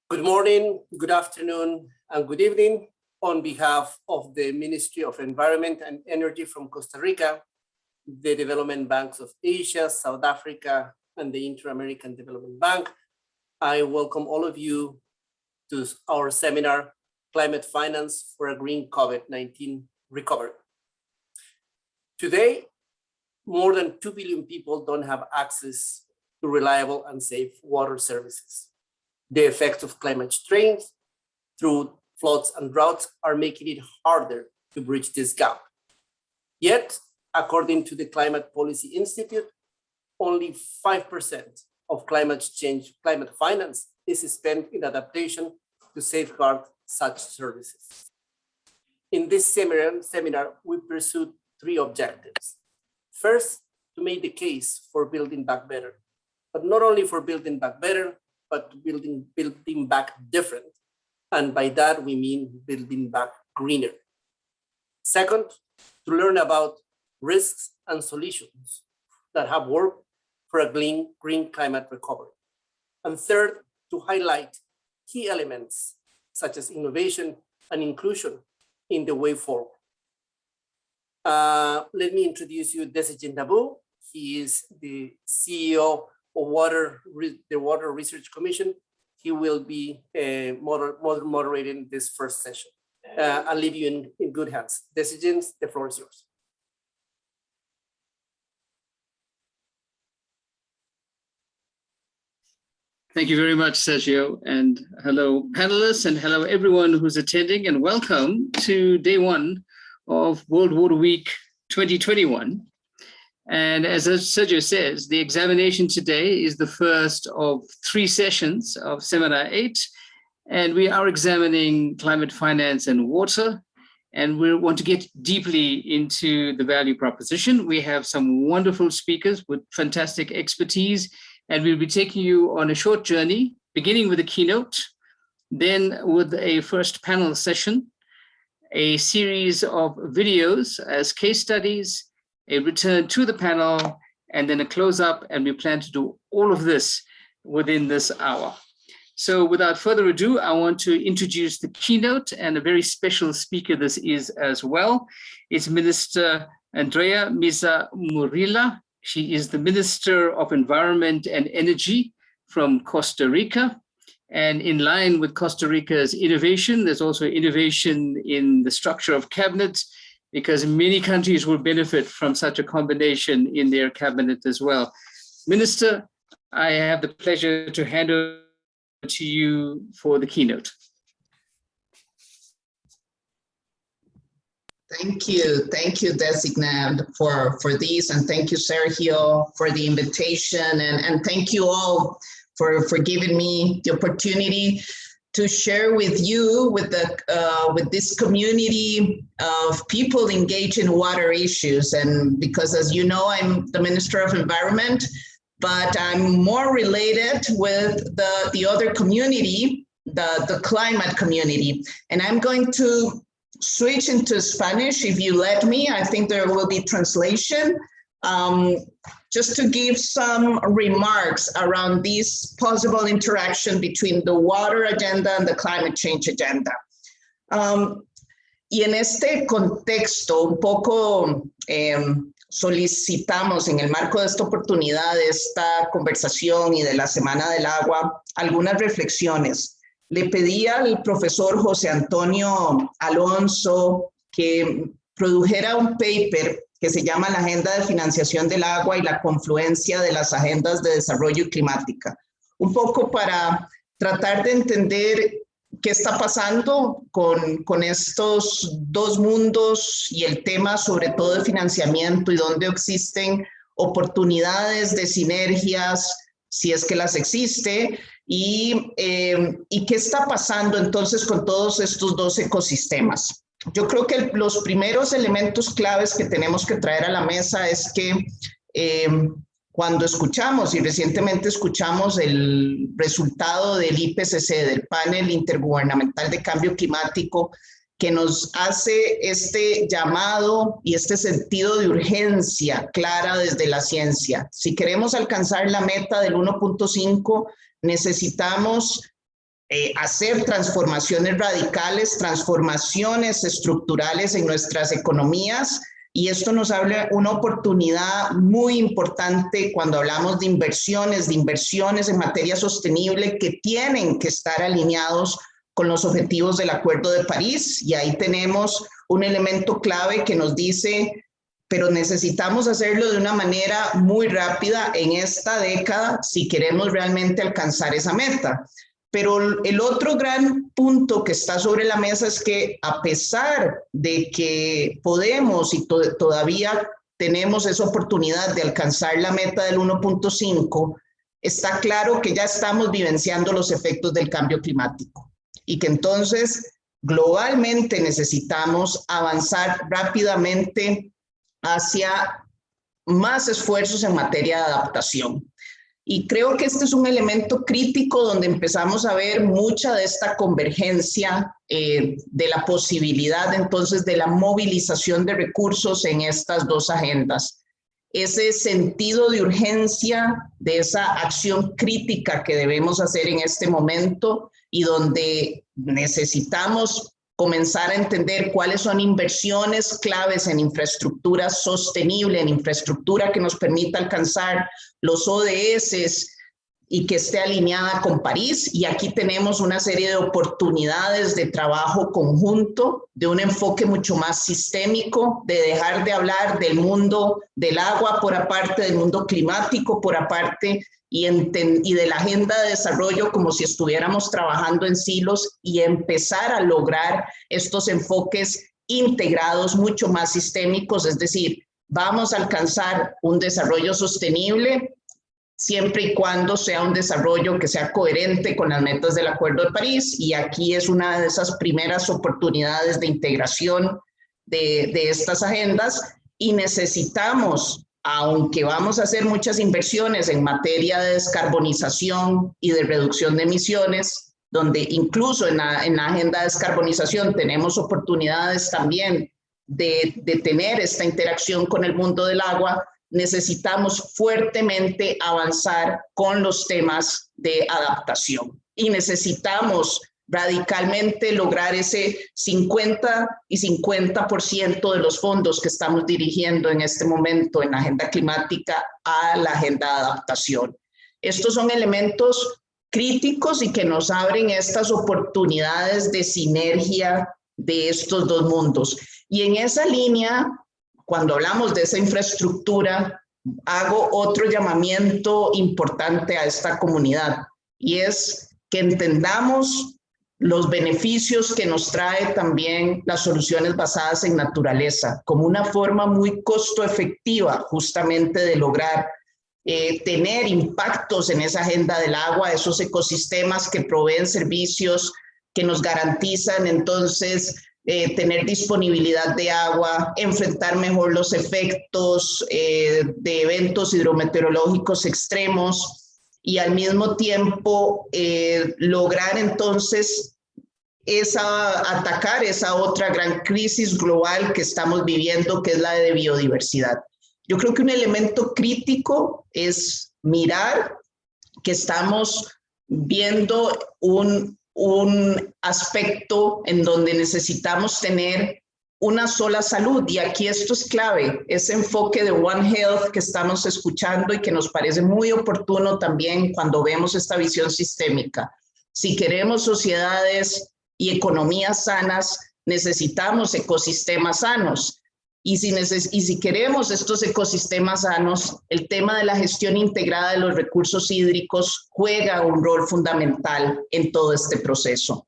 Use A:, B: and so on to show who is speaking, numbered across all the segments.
A: Good morning, good afternoon, and good evening. On behalf of the Ministry of Environment and Energy from Costa Rica, the Development Banks of Asia, South Africa, and the Inter-American Development Bank, I welcome all of you to our seminar, Climate Finance for a Green COVID-19 Recovery. Today, more than 2 billion people don't have access to reliable and safe water services. The effects of climate change through floods and droughts are making it harder to bridge this gap. Yet, according to the Climate Policy Institute, only 5% of climate finance is spent in adaptation to safeguard such services. In this seminar, we pursued 3 objectives. First, to make the case for building back better, but not only for building back better, but building back different. And by that, we mean building back greener. Second, to learn about risks and solutions that have worked for a green climate recovery. And third, to highlight key elements such as innovation and inclusion in the way forward. Let me introduce you Desijin Nabu. He is the CEO of the Water Research Commission. He will be moderating this first session. I'll leave you in good hands. Desijin, the floor is yours.
B: Thank you very much, Sergio, and hello panelists and hello everyone who's attending, and welcome to day 1 of World Water Week 2021. And as Sergio says, the examination today is the first of 3 sessions of Seminar 8, and we are examining climate finance and water, and we want to get deeply into the value proposition. We have some wonderful speakers with fantastic expertise, and we'll be taking you on a short journey, beginning with a keynote, then with a first panel session, a series of videos as case studies, a return to the panel, and then a close-up, and we plan to do all of this within this hour. So without further ado, I want to introduce the keynote, and a very special speaker this is as well. It's Minister Andrea Misa Murila. She is the Minister of Environment and Energy from Costa Rica. And in line with Costa Rica's innovation, there's also innovation in the structure of cabinet, because many countries will benefit from such a combination in their cabinet as well. Minister, I have the pleasure to hand over to you for the keynote.
C: Thank you, Designate, for this, and thank you, Sergio, for the invitation, and thank you all for giving me the opportunity to share with you, with this community of people engaged in water issues. And because, as you know, I'm the Minister of Environment, but I'm more related with the other community, the climate community. And I'm going to switch into Spanish, if you let me. I think there will be translation. Just to give some remarks around this possible interaction between the water agenda and the climate change agenda. Y en este contexto, un poco solicitamos en el marco de esta oportunidad, de esta conversación y de la Semana del Agua, algunas reflexiones. Le pedí al profesor José Antonio Alonso que produjera un paper que se llama la Agenda de Financiación del Agua y la confluencia de las agendas de desarrollo y climática. Un poco para tratar de entender qué está pasando con estos 2 mundos y el tema sobre todo de financiamiento y dónde existen oportunidades de sinergias, si es que las existe, y qué está pasando entonces con todos estos 2 ecosistemas. Yo creo que los primeros elementos claves que tenemos que traer a la mesa es que cuando escuchamos, y recientemente escuchamos el resultado del IPCC, del Panel Intergubernamental de Cambio Climático, que nos hace este llamado y este sentido de urgencia clara desde la ciencia. Si queremos alcanzar la meta del 1.5, necesitamos hacer transformaciones radicales, transformaciones estructurales en nuestras economías, y esto nos abre una oportunidad muy importante cuando hablamos de inversiones en materia sostenible que tienen que estar alineados con los objetivos del Acuerdo de París, y ahí tenemos un elemento clave que nos dice, pero necesitamos hacerlo de una manera muy rápida en esta década si queremos realmente alcanzar esa meta. Pero el otro gran punto que está sobre la mesa es que a pesar de que podemos y todavía tenemos esa oportunidad de alcanzar la meta del 1.5, está claro que ya estamos vivenciando los efectos del cambio climático y que entonces globalmente necesitamos avanzar rápidamente hacia más esfuerzos en materia de adaptación. Y creo que este es un elemento crítico donde empezamos a ver mucha de esta convergencia de la posibilidad entonces de la movilización de recursos en estas dos agendas. Ese sentido de urgencia, de esa acción crítica que debemos hacer en este momento y donde necesitamos comenzar a entender cuáles son inversiones claves en infraestructura sostenible, en infraestructura que nos permita alcanzar los ODS y que esté alineada con París. Y aquí tenemos una serie de oportunidades de trabajo conjunto, de un enfoque mucho más sistémico, de dejar de hablar del mundo del agua por aparte, del mundo climático por aparte, y de la agenda de desarrollo como si estuviéramos trabajando en silos, y empezar a lograr estos enfoques integrados mucho más sistémicos, es decir, vamos a alcanzar un desarrollo sostenible siempre y cuando sea un desarrollo que sea coherente con las metas del Acuerdo de París, y aquí es una de esas primeras oportunidades de integración de estas agendas, y necesitamos, aunque vamos a hacer muchas inversiones en materia de descarbonización y de reducción de emisiones, donde incluso en la agenda de descarbonización tenemos oportunidades también de tener esta interacción con el mundo del agua, necesitamos fuertemente avanzar con los temas de adaptación y necesitamos radicalmente lograr ese 50 y 50% de los fondos que estamos dirigiendo en este momento en la agenda climática a la agenda de adaptación. Estos son elementos críticos y que nos abren estas oportunidades de sinergia de estos dos mundos. Y en esa línea, cuando hablamos de esa infraestructura, hago otro llamamiento importante a esta comunidad, y es que entendamos los beneficios que nos trae también las soluciones basadas en naturaleza, como una forma muy costo efectiva justamente de lograr tener impactos en esa agenda del agua, esos ecosistemas que proveen servicios que nos garantizan entonces tener disponibilidad de agua, enfrentar mejor los efectos de eventos hidrometeorológicos extremos, y al mismo tiempo lograr entonces atacar esa otra gran crisis global que estamos viviendo, que es la de biodiversidad. Yo creo que un elemento crítico es mirar que estamos viendo un aspecto en donde necesitamos tener una sola salud, y aquí esto es clave, ese enfoque de One Health que estamos escuchando y que nos parece muy oportuno también cuando vemos esta visión sistémica. Si queremos sociedades y economías sanas, necesitamos ecosistemas sanos, y si queremos estos ecosistemas sanos, el tema de la gestión integrada de los recursos hídricos juega un rol fundamental en todo este proceso.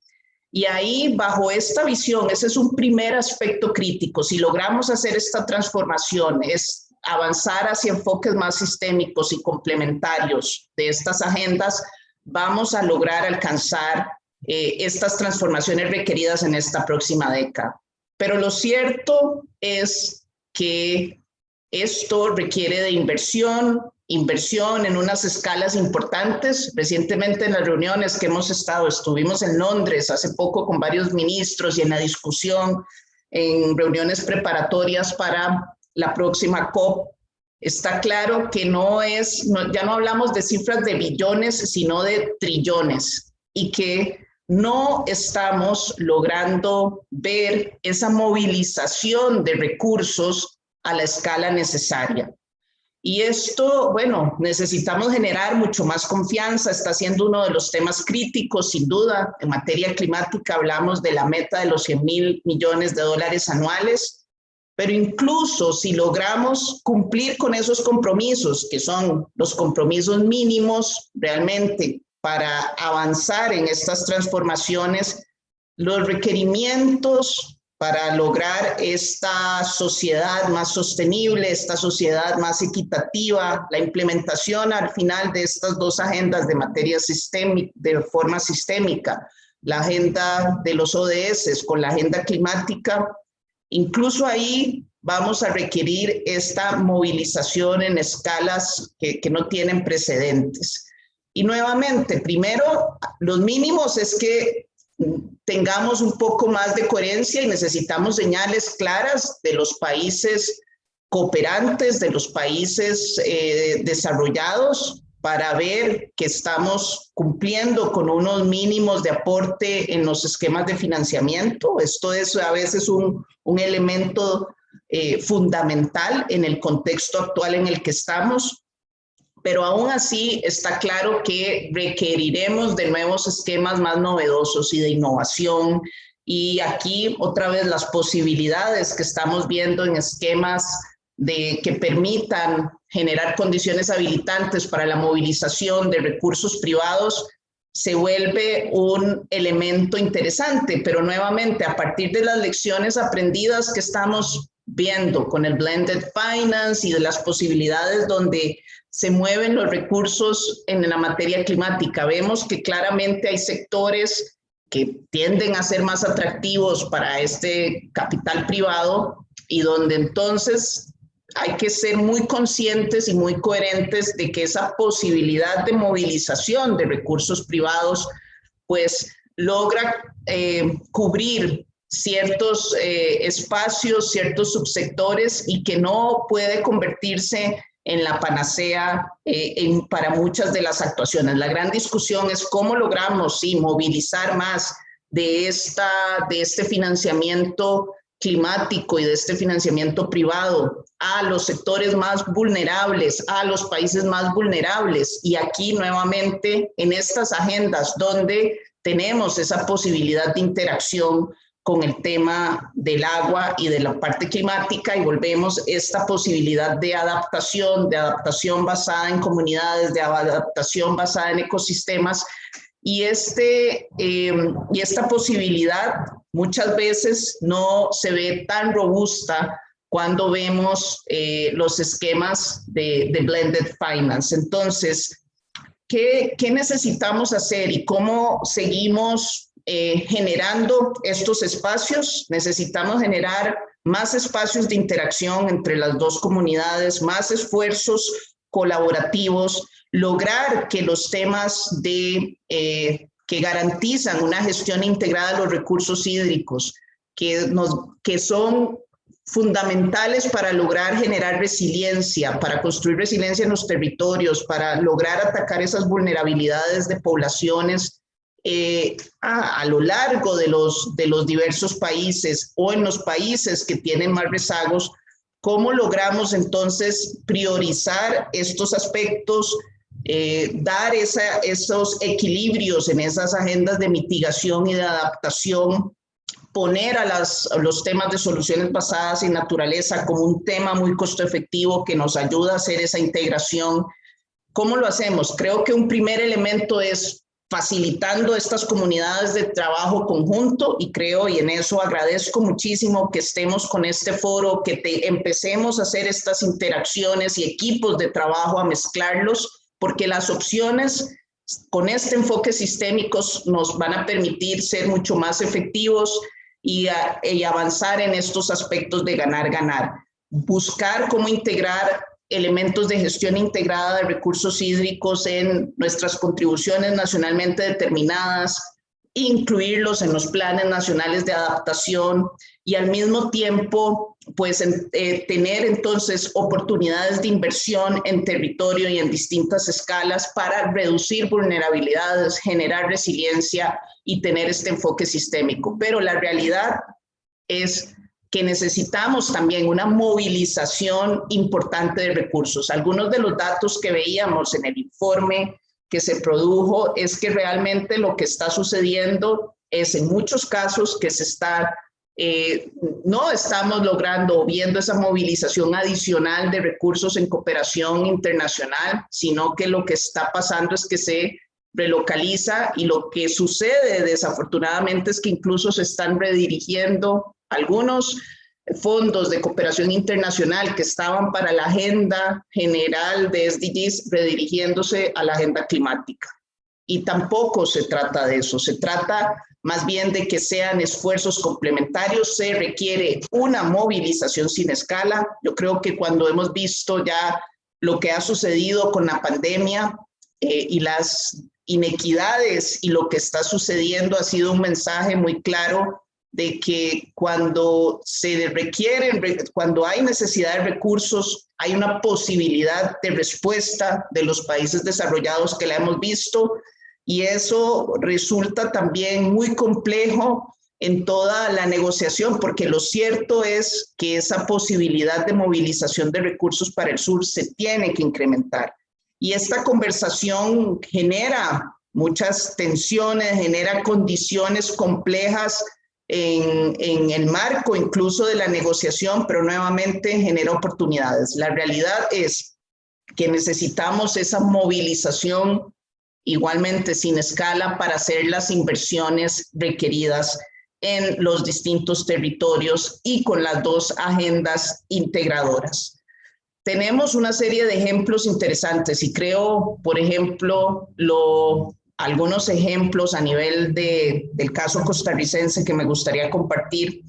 C: Y ahí, bajo esta visión, ese es un primer aspecto crítico. Si logramos hacer esta transformación, es avanzar hacia enfoques más sistémicos y complementarios de estas agendas, vamos a lograr alcanzar estas transformaciones requeridas en esta próxima década. Pero lo cierto es que esto requiere de inversión en unas escalas importantes. Recientemente en las reuniones que hemos estuvimos en Londres hace poco con varios ministros y en la discusión, en reuniones preparatorias para la próxima COP, está claro que ya no hablamos de cifras de billones, sino de trillones, y que no estamos logrando ver esa movilización de recursos a la escala necesaria. Y esto, bueno, necesitamos generar mucho más confianza, está siendo uno de los temas críticos, sin duda. En materia climática hablamos de la meta de los 100.000 millones de dólares anuales, pero incluso si logramos cumplir con esos compromisos, que son los compromisos mínimos realmente para avanzar en estas transformaciones, los requerimientos para lograr esta sociedad más sostenible, esta sociedad más equitativa, la implementación al final de estas dos agendas de materia sistémica, de forma sistémica, la agenda de los ODS con la agenda climática, incluso ahí vamos a requerir esta movilización en escalas que no tienen precedentes. Y nuevamente, primero, los mínimos es que tengamos un poco más de coherencia y necesitamos señales claras de los países cooperantes, de los países desarrollados, para ver que estamos cumpliendo con unos mínimos de aporte en los esquemas de financiamiento. Esto es a veces un elemento fundamental en el contexto actual en el que estamos. Pero aún así está claro que requeriremos de nuevos esquemas más novedosos y de innovación. Y aquí otra vez las posibilidades que estamos viendo en esquemas que permitan generar condiciones habilitantes para la movilización de recursos privados se vuelve un elemento interesante, pero nuevamente a partir de las lecciones aprendidas que estamos viendo con el blended finance y de las posibilidades donde se mueven los recursos en la materia climática. Vemos que claramente hay sectores que tienden a ser más atractivos para este capital privado y donde entonces hay que ser muy conscientes y muy coherentes de que esa posibilidad de movilización de recursos privados pues logra cubrir ciertos espacios, ciertos subsectores y que no puede convertirse en la panacea para muchas de las actuaciones. La gran discusión es cómo logramos movilizar más de este financiamiento climático y de este financiamiento privado a los sectores más vulnerables, a los países más vulnerables. Y aquí nuevamente en estas agendas donde tenemos esa posibilidad de interacción con el tema del agua y de la parte climática y volvemos esta posibilidad de adaptación basada en comunidades, de adaptación basada en ecosistemas y esta posibilidad muchas veces no se ve tan robusta cuando vemos los esquemas de blended finance. Entonces, ¿qué necesitamos hacer y cómo seguimos generando estos espacios? Necesitamos generar más espacios de interacción entre las dos comunidades, más esfuerzos colaborativos, lograr que los temas que garantizan una gestión integrada de los recursos hídricos, que son fundamentales para lograr generar resiliencia, para construir resiliencia en los territorios, para lograr atacar esas vulnerabilidades de poblaciones a lo largo de los diversos países o en los países que tienen más rezagos. ¿Cómo logramos entonces priorizar estos aspectos, dar esos equilibrios en esas agendas de mitigación y de adaptación, poner a los temas de soluciones basadas en naturaleza como un tema muy costo efectivo que nos ayuda a hacer esa integración? ¿Cómo lo hacemos? Creo que un primer elemento es facilitando estas comunidades de trabajo conjunto y creo, y en eso agradezco muchísimo que estemos con este foro, que empecemos a hacer estas interacciones y equipos de trabajo, a mezclarlos, porque las opciones con este enfoque sistémico nos van a permitir ser mucho más efectivos y avanzar en estos aspectos de ganar-ganar. Buscar cómo integrar elementos de gestión integrada de recursos hídricos en nuestras contribuciones nacionalmente determinadas, incluirlos en los planes nacionales de adaptación y al mismo tiempo pues tener entonces oportunidades de inversión en territorio y en distintas escalas para reducir vulnerabilidades, generar resiliencia y tener este enfoque sistémico. Pero la realidad es que necesitamos también una movilización importante de recursos. Algunos de los datos que veíamos en el informe que se produjo es que realmente lo que está sucediendo es en muchos casos que no estamos logrando o viendo esa movilización adicional de recursos en cooperación internacional, sino que lo que está pasando es que se relocaliza y lo que sucede desafortunadamente es que incluso se están redirigiendo algunos fondos de cooperación internacional que estaban para la agenda general de SDGs redirigiéndose a la agenda climática. Y tampoco se trata de eso, se trata más bien de que sean esfuerzos complementarios, se requiere una movilización sin escala. Yo creo que cuando hemos visto ya lo que ha sucedido con la pandemia y las inequidades y lo que está sucediendo ha sido un mensaje muy claro de que cuando cuando hay necesidad de recursos, hay una posibilidad de respuesta de los países desarrollados que la hemos visto y eso resulta también muy complejo en toda la negociación, porque lo cierto es que esa posibilidad de movilización de recursos para el sur se tiene que incrementar. Y esta conversación genera muchas tensiones, genera condiciones complejas en el marco incluso de la negociación, pero nuevamente genera oportunidades. La realidad es que necesitamos esa movilización igualmente sin escala para hacer las inversiones requeridas en los distintos territorios y con las dos agendas integradoras. Tenemos una serie de ejemplos interesantes y creo, por ejemplo, algunos ejemplos a nivel del caso costarricense que me gustaría compartir.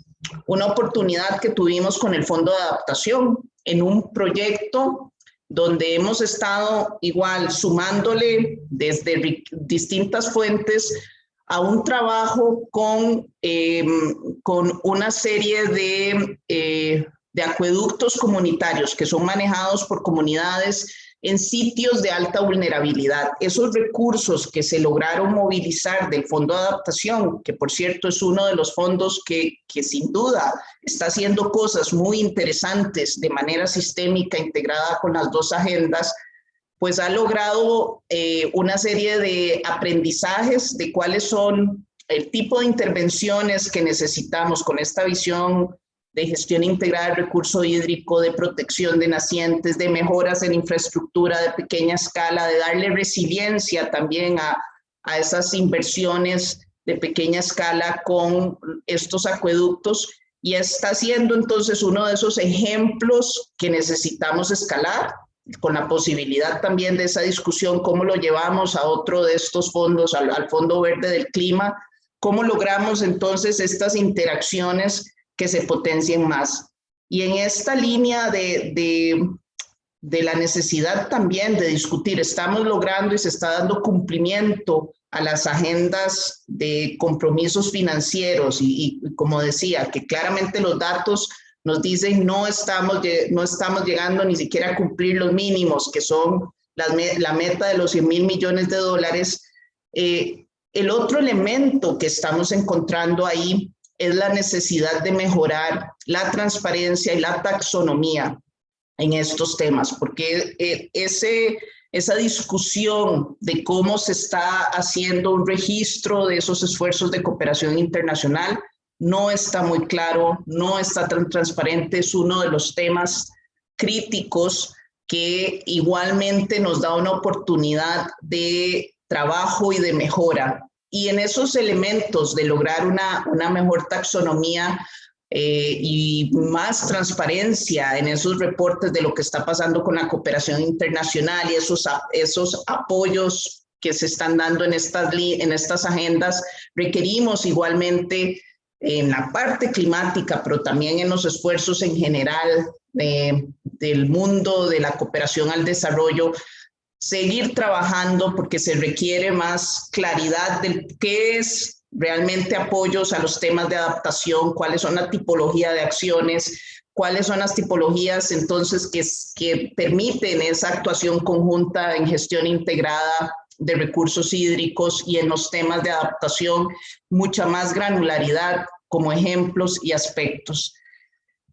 C: Una oportunidad que tuvimos con el Fondo de Adaptación en un proyecto donde hemos estado igual sumándole desde distintas fuentes a un trabajo con una serie de acueductos comunitarios que son manejados por comunidades en sitios de alta vulnerabilidad. Esos recursos que se lograron movilizar del Fondo de Adaptación, que por cierto es uno de los fondos que sin duda está haciendo cosas muy interesantes de manera sistémica integrada con las dos agendas, pues ha logrado una serie de aprendizajes de cuáles son el tipo de intervenciones que necesitamos con esta visión de gestión integrada del recurso hídrico, de protección de nacientes, de mejoras en infraestructura de pequeña escala, de darle resiliencia también a esas inversiones de pequeña escala con estos acueductos, y está siendo entonces uno de esos ejemplos que necesitamos escalar, con la posibilidad también de esa discusión, cómo lo llevamos a otro de estos fondos, al Fondo Verde del Clima, cómo logramos entonces estas interacciones que se potencien más. Y en esta línea de la necesidad también de discutir, estamos logrando y se está dando cumplimiento a las agendas de compromisos financieros y como decía, que claramente los datos nos dicen no estamos llegando ni siquiera a cumplir los mínimos, que son la meta de los 100.000 millones de dólares. El otro elemento que estamos encontrando ahí es la necesidad de mejorar la transparencia y la taxonomía en estos temas, porque esa discusión de cómo se está haciendo un registro de esos esfuerzos de cooperación internacional no está muy claro, no está tan transparente, es uno de los temas críticos que igualmente nos da una oportunidad de trabajo y de mejora. Y en esos elementos de lograr una mejor taxonomía y más transparencia en esos reportes de lo que está pasando con la cooperación internacional y esos apoyos que se están dando en estas agendas, requerimos igualmente en la parte climática, pero también en los esfuerzos en general del mundo de la cooperación al desarrollo, seguir trabajando porque se requiere más claridad de qué es realmente apoyos a los temas de adaptación, cuáles son la tipología de acciones, cuáles son las tipologías entonces que permiten esa actuación conjunta en gestión integrada de recursos hídricos y en los temas de adaptación, mucha más granularidad como ejemplos y aspectos.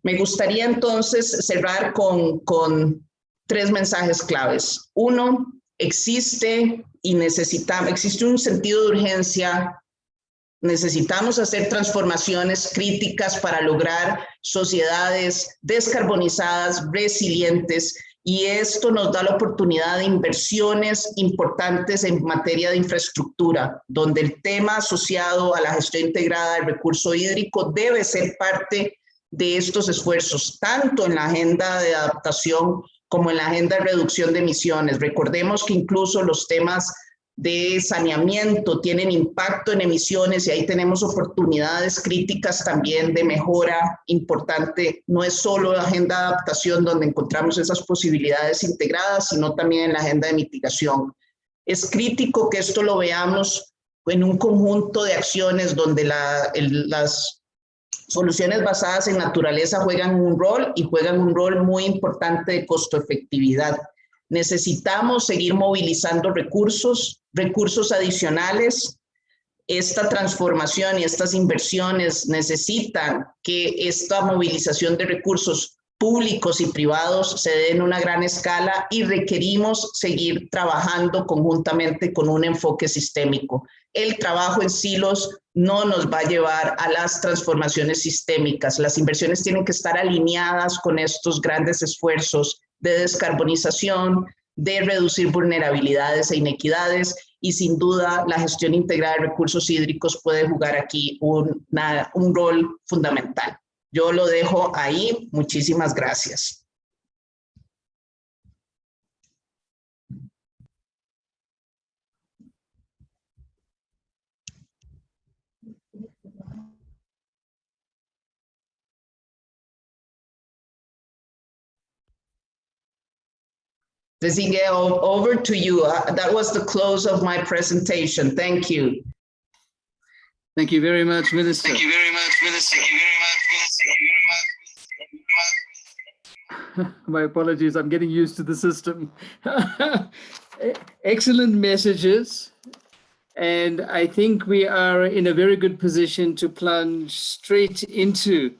C: Me gustaría entonces cerrar con 3 mensajes claves. Uno, existe un sentido de urgencia. Necesitamos hacer transformaciones críticas para lograr sociedades descarbonizadas, resilientes, y esto nos da la oportunidad de inversiones importantes en materia de infraestructura, donde el tema asociado a la gestión integrada del recurso hídrico debe ser parte de estos esfuerzos, tanto en la agenda de adaptación como en la agenda de reducción de emisiones. Recordemos que incluso los temas de saneamiento tienen impacto en emisiones y ahí tenemos oportunidades críticas también de mejora importante. No es solo la agenda de adaptación donde encontramos esas posibilidades integradas, sino también en la agenda de mitigación. Es crítico que esto lo veamos en un conjunto de acciones donde las soluciones basadas en naturaleza juegan un rol y juegan un rol muy importante de costo-efectividad. Necesitamos seguir movilizando recursos adicionales. Esta transformación y estas inversiones necesitan que esta movilización de recursos públicos y privados se dé en una gran escala y requerimos seguir trabajando conjuntamente con un enfoque sistémico. El trabajo en silos no nos va a llevar a las transformaciones sistémicas. Las inversiones tienen que estar alineadas con estos grandes esfuerzos de descarbonización, de reducir vulnerabilidades e inequidades, y sin duda la gestión integrada de recursos hídricos puede jugar aquí un rol fundamental. Yo lo dejo ahí. Muchísimas gracias. Desiree, over to you. That was the close of my presentation. Thank you.
B: Thank you very much, Minister.
D: Thank you very much, Minister. Thank you very much, Minister. Thank you very much.
B: My apologies, I'm getting used to the system. Excellent messages. And I think we are in a very good position to plunge straight into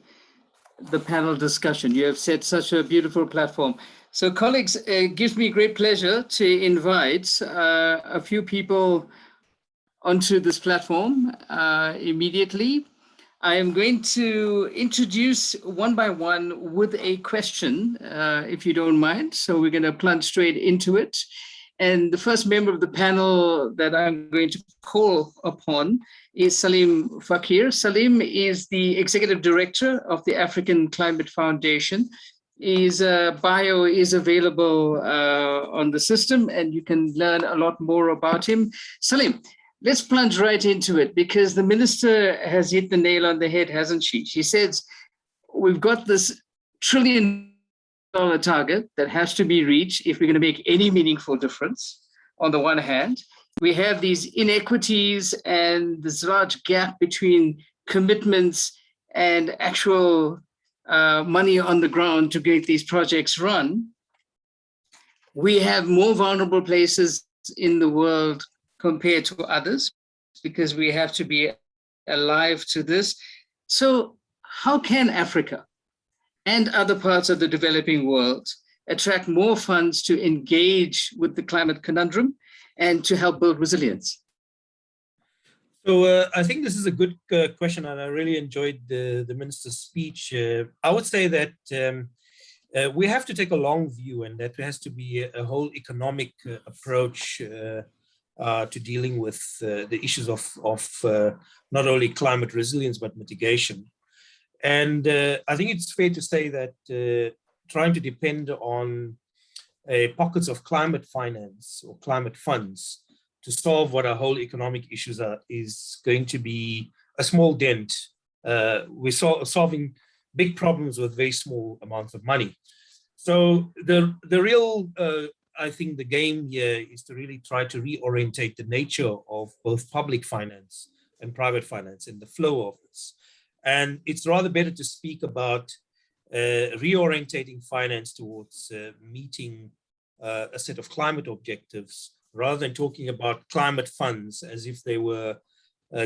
B: the panel discussion. You have set such a beautiful platform. So colleagues, it gives me great pleasure to invite a few people onto this platform immediately. I am going to introduce one by one with a question, if you don't mind. So we're going to plunge straight into it. And the first member of the panel that I'm going to call upon is Salim Fakir. Salim is the Executive Director of the African Climate Foundation. His bio is available on the system, and you can learn a lot more about him. Salim, let's plunge right into it, because the minister has hit the nail on the head, hasn't she? She says, we've got this $1 trillion target that has to be reached if we're going to make any meaningful difference. On the one hand, we have these inequities and this large gap between commitments and actual money on the ground to get these projects run. We have more vulnerable places in the world compared to others because we have to be alive to this. So how can Africa and other parts of the developing world attract more funds to engage with the climate conundrum and to help build resilience?
E: So I think this is a good question, and I really enjoyed the minister's speech. I would say that we have to take a long view, and that there has to be a whole economic approach to dealing with the issues of not only climate resilience, but mitigation. And I think it's fair to say that trying to depend on pockets of climate finance or climate funds to solve what our whole economic issues are is going to be a small dent. We're solving big problems with very small amounts of money. So the real, I think the game here is to really try to reorientate the nature of both public finance and private finance and the flow of this. And it's rather better to speak about reorientating finance towards meeting a set of climate objectives, rather than talking about climate funds as if they were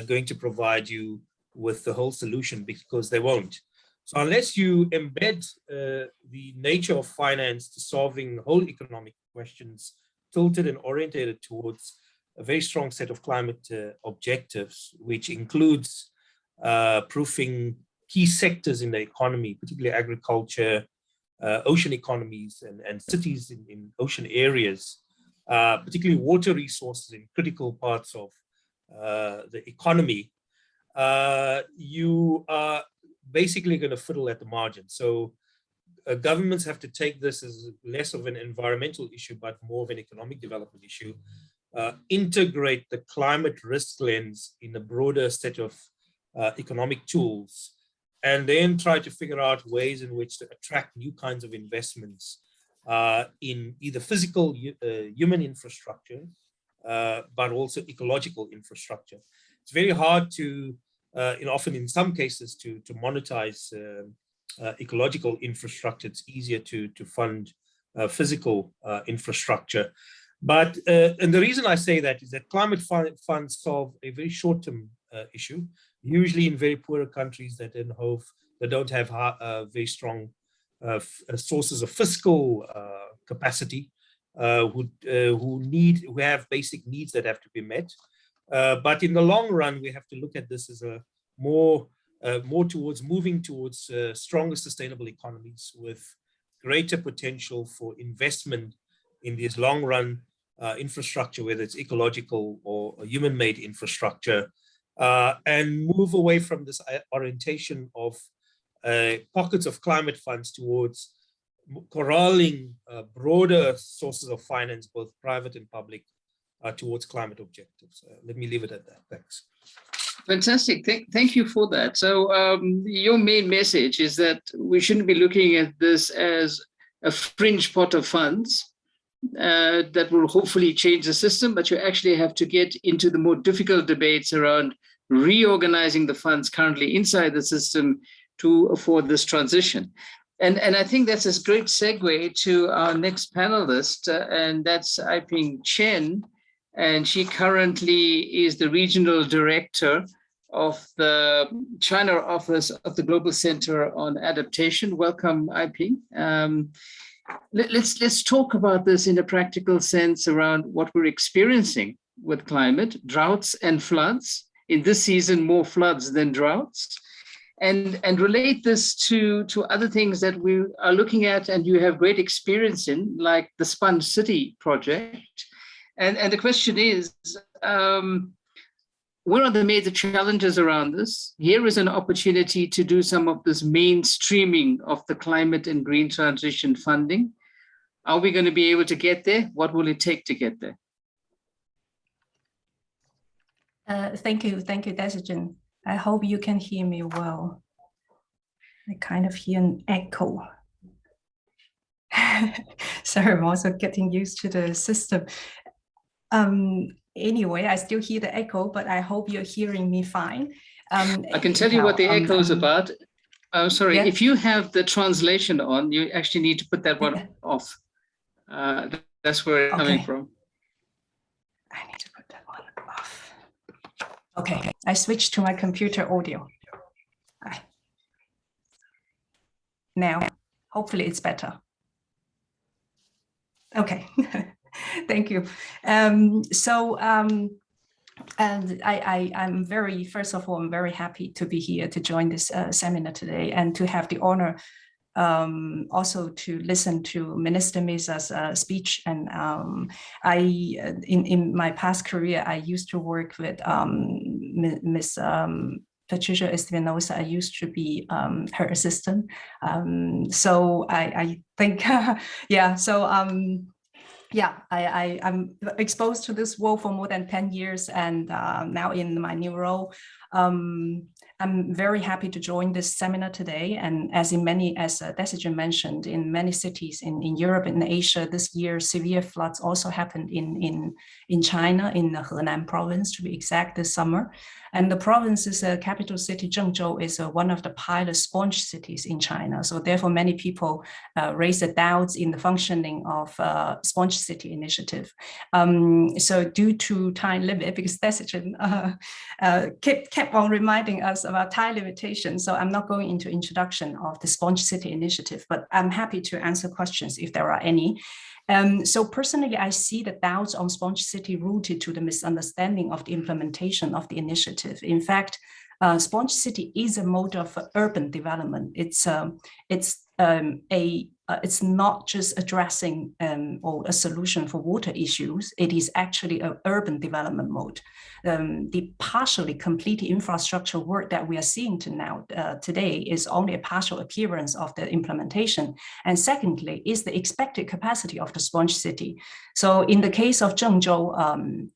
E: going to provide you with the whole solution, because they won't. So unless you embed the nature of finance to solving whole economic questions, tilted and orientated towards a very strong set of climate objectives, which includes proofing key sectors in the economy, particularly agriculture, ocean economies, and cities in ocean areas, particularly water resources in critical parts of the economy, you are basically going to fiddle at the margin. So governments have to take this as less of an environmental issue, but more of an economic development issue. Integrate the climate risk lens in a broader set of economic tools, and then try to figure out ways in which to attract new kinds of investments in either physical human infrastructure, but also ecological infrastructure. It's very hard to, often in some cases, to monetize ecological infrastructure. It's easier to fund physical infrastructure. But and the reason I say that is that climate funds solve a very short-term issue, usually in very poor countries that don't have very strong sources of fiscal capacity, who have basic needs that have to be met. But in the long run, we have to look at this as a more towards moving towards stronger sustainable economies with greater potential for investment in these long run infrastructure, whether it's ecological or human-made infrastructure, and move away from this orientation of pockets of climate funds towards corralling broader sources of finance, both private and public, towards climate objectives. Let me leave it at that. Thanks.
B: Fantastic. Thank you for that. So your main message is that we shouldn't be looking at this as a fringe pot of funds that will hopefully change the system, but you actually have to get into the more difficult debates around reorganizing the funds currently inside the system to afford this transition. And I think that's a great segue to our next panelist, and that's Aiping Chen. And she currently is the regional director of the China office of the Global Center on Adaptation. Welcome, Aiping. Let's talk about this in a practical sense around what we're experiencing with climate, droughts and floods. In this season, more floods than droughts. And relate this to other things that we are looking at and you have great experience in, like the Sponge City project. And the question is, what are the major challenges around this? Here is an opportunity to do some of this mainstreaming of the climate and green transition funding. Are we going to be able to get there? What will it take to get there?
F: Thank you, Desigen. I hope you can hear me well. I kind of hear an echo. Sorry, I'm also getting used to the system. Anyway, I still hear the echo, but I hope you're hearing me fine.
B: I can tell you what the echo is about. I'm sorry,
F: yeah.
B: If you have the translation on, you actually need to put that one off. That's where it's coming from.
F: I need to put that one off. Okay, I switched to my computer audio. Now, hopefully it's better. Okay, thank you. And I'm first of all, I'm very happy to be here to join this seminar today and to have the honor also to listen to Minister Mesa's speech. And in my past career, I used to work with Ms. Patricia Espinosa. I used to be her assistant. So I think, yeah, so I'm exposed to this world for more than 10 years. And now in my new role, I'm very happy to join this seminar today. And as Desigen mentioned, in many cities in Europe and Asia this year, severe floods also happened in China, in the Henan province to be exact, this summer. And the province's capital city, Zhengzhou, is one of the pilot sponge cities in China. So therefore, many people raise the doubts in the functioning of Sponge City initiative. So due to time limit, because Desigen kept on reminding us about time limitations, so I'm not going into introduction of the Sponge City initiative, but I'm happy to answer questions if there are any. So personally, I see the doubts on Sponge City rooted to the misunderstanding of the implementation of the initiative. In fact, Sponge City is a mode of urban development. It's not just addressing or a solution for water issues. It is actually an urban development mode. The partially completed infrastructure work that we are seeing today is only a partial appearance of the implementation. And secondly, is the expected capacity of the Sponge City. So in the case of Zhengzhou,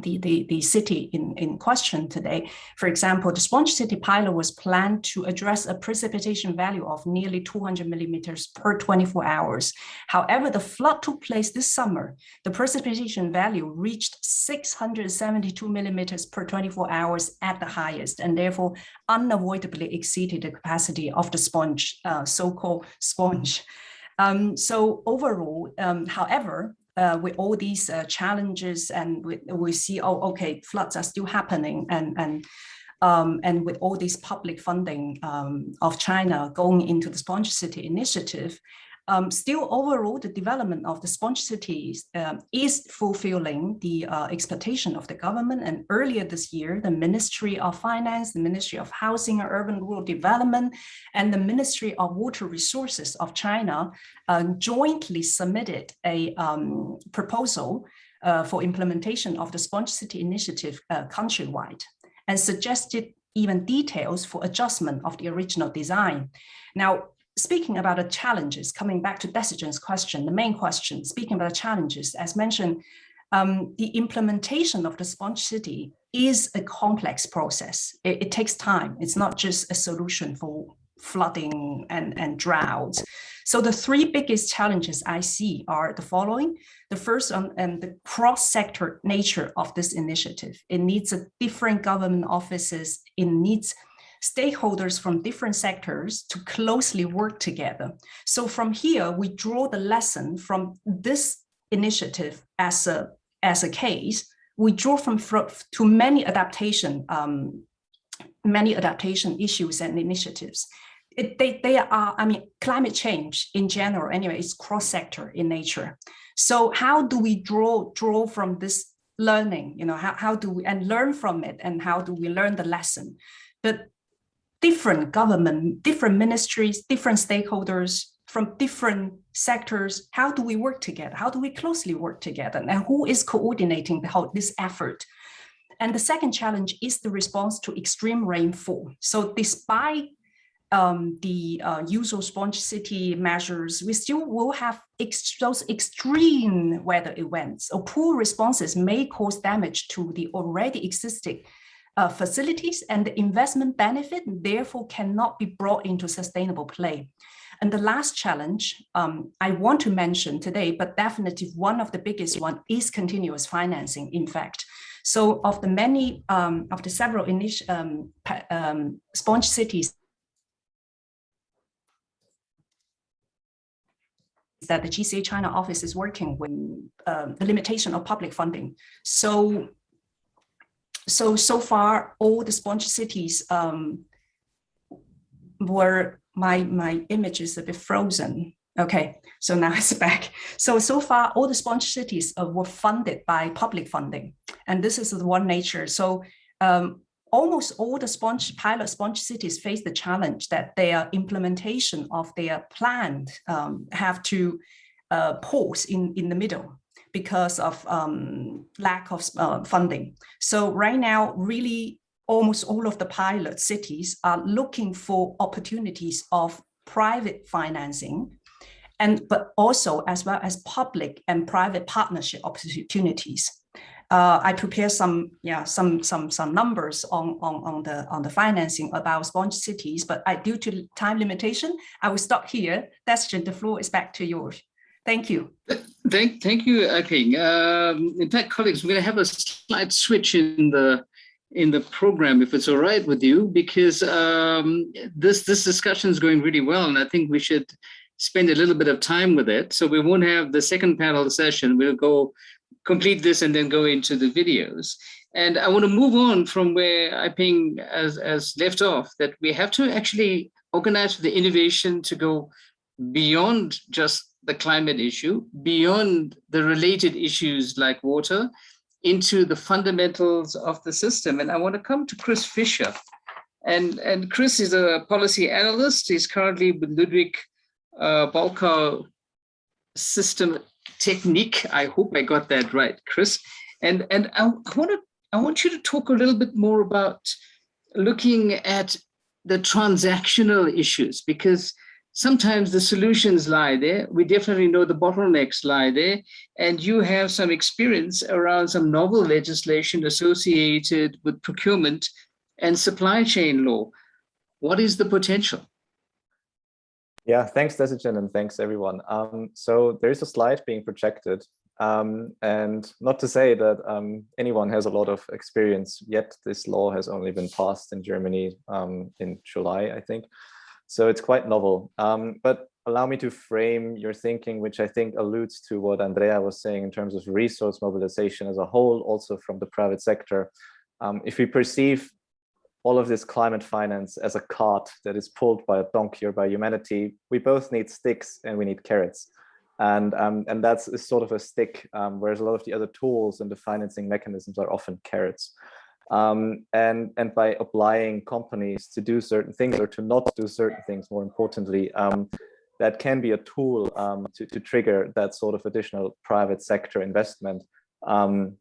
F: the city in question today, for example, the Sponge City pilot was planned to address a precipitation value of nearly 200 millimeters per 24 hours. However, the flood took place this summer. The precipitation value reached 672 millimeters per 24 hours at the highest, and therefore unavoidably exceeded the capacity of the sponge, so-called sponge. So overall, however, with all these challenges, and we see, okay, floods are still happening, and with all this public funding of China going into the Sponge City initiative, still overall, the development of the Sponge Cities is fulfilling the expectation of the government. And earlier this year, the Ministry of Finance, the Ministry of Housing and Urban Rural Development, and the Ministry of Water Resources of China jointly submitted a proposal for implementation of the Sponge City initiative countrywide, and suggested even details for adjustment of the original design. Now, speaking about the challenges, coming back to Desigen's question, the main question, speaking about the challenges, as mentioned, the implementation of the Sponge City is a complex process. It takes time. It's not just a solution for flooding and droughts. So the three biggest challenges I see are the following. The first, the cross-sector nature of this initiative. It needs different government offices. It needs stakeholders from different sectors to closely work together. So from here, we draw the lesson from this initiative as a case. We draw from to many adaptation issues and initiatives. They are, I mean, climate change in general, anyway, is cross-sector in nature. So how do we draw from this learning? You know, how do we and learn from it, and how do we learn the lesson? But different government, different ministries, different stakeholders from different sectors, how do we work together? How do we closely work together? And who is coordinating this effort? And the second challenge is the response to extreme rainfall. So despite the usual Sponge City measures, we still will have those extreme weather events, or poor responses may cause damage to the already existing facilities, and the investment benefit therefore cannot be brought into sustainable play. And the last challenge I want to mention today, but definitely one of the biggest one, is continuous financing, in fact. So of the many, of the several Sponge Cities that the GCA China office is working with, the limitation of public funding. So far, all the Sponge Cities were, my image is a bit frozen. Okay, so now it's back. So far, all the Sponge Cities were funded by public funding. And this is the one nature. So almost all the pilot Sponge Cities face the challenge that their implementation of their plan have to pause in the middle because of lack of funding. So right now, really, almost all of the pilot cities are looking for opportunities of private financing, but also as well as public and private partnership opportunities. I prepare some numbers on the financing about sponge cities, but due to time limitation, I will stop here. Destiny, the floor is back to yours. Thank you.
B: Thank you, King. In fact, colleagues, we're going to have a slight switch in the program, if it's all right with you, because this discussion is going really well, and I think we should spend a little bit of time with it. So we won't have the second panel session. We'll go complete this and then go into the videos. And I want to move on from where I Ping as left off, that we have to actually organize the innovation to go beyond just the climate issue, beyond the related issues like water, into the fundamentals of the system. And I want to come to Chris Fisher. And Chris is a policy analyst. He's currently with Ludwig Balkau System Technique. I hope I got that right, Chris. And I want you to talk a little bit more about looking at the transactional issues, because sometimes the solutions lie there. We definitely know the bottlenecks lie there. And you have some experience around some novel legislation associated with procurement and supply chain law. What is the potential?
G: Yeah, thanks, Desigen, and thanks, everyone. So there is a slide being projected. And not to say that anyone has a lot of experience yet. This law has only been passed in Germany in July, I think. So it's quite novel, but allow me to frame your thinking, which I think alludes to what Andrea was saying in terms of resource mobilization as a whole, also from the private sector. If we perceive all of this climate finance as a cart that is pulled by a donkey or by humanity, we both need sticks and we need carrots. And that's sort of a stick, whereas a lot of the other tools and the financing mechanisms are often carrots. And by applying companies to do certain things or to not do certain things, more importantly, that can be a tool to trigger that sort of additional private sector investment,